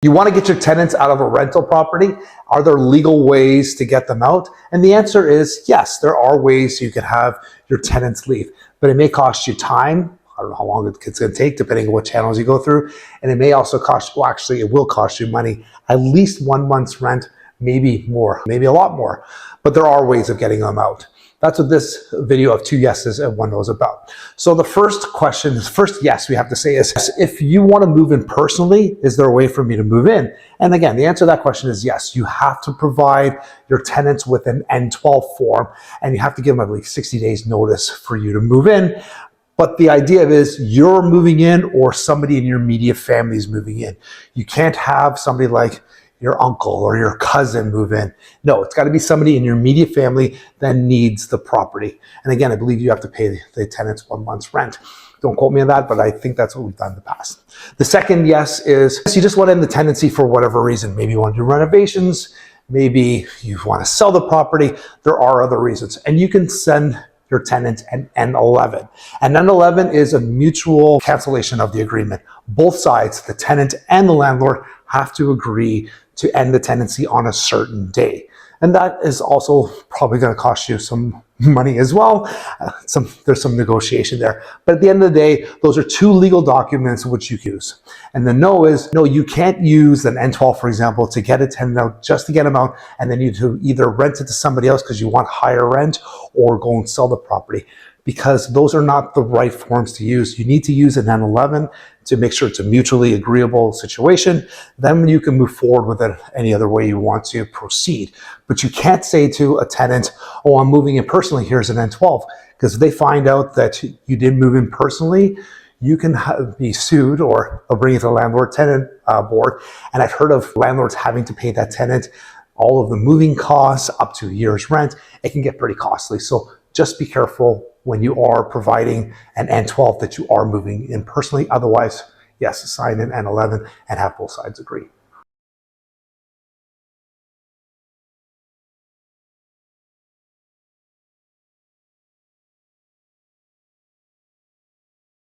You want to get your tenants out of a rental property. Are there legal ways to get them out? And the answer is yes, there are ways you can have your tenants leave, but it may cost you time. I don't know how long it's going to take, depending on what channels you go through. And it may also cost, well, actually, it will cost you money, at least 1 month's rent, maybe more, maybe a lot more. But there are ways of getting them out. That's what this video of 2 yeses and 1 no is about. So the first question, the first yes we have to say is, if you want to move in personally, is there a way for me to move in? And again, the answer to that question is yes. You have to provide your tenants with an N12 form, and you have to give them at least 60 days notice for you to move in. But the idea is you're moving in or somebody in your immediate family is moving in. You can't have somebody like your uncle or your cousin move in. No, it's got to be somebody in your immediate family that needs the property. And again, I believe you have to pay the tenants 1 month's rent. Don't quote me on that, but I think that's what we've done in the past. The second yes is you just want to end the tenancy for whatever reason. Maybe you want to do renovations. Maybe you want to sell the property. There are other reasons. And you can send your tenant an N11. An N11 is a mutual cancellation of the agreement. Both sides, the tenant and the landlord, have to agree to end the tenancy on a certain day. And that is also probably going to cost you some money as well. There's some negotiation there. But at the end of the day, those are 2 legal documents which you use. And the no is, no, you can't use an N12, for example, to get a tenant out, just to get them out, and then you to either rent it to somebody else because you want higher rent, or go and sell the property, because those are not the right forms to use. You need to use an N11 to make sure it's a mutually agreeable situation. Then you can move forward with it any other way you want to proceed. But you can't say to a tenant, oh, I'm moving in personally, here's an N12. Because if they find out that you didn't move in personally, you can be sued, or they'll bring it to the landlord-tenant board. And I've heard of landlords having to pay that tenant all of the moving costs, up to a year's rent. It can get pretty costly. So just be careful when you are providing an N12 that you are moving in personally. Otherwise, yes, sign an N11 and have both sides agree.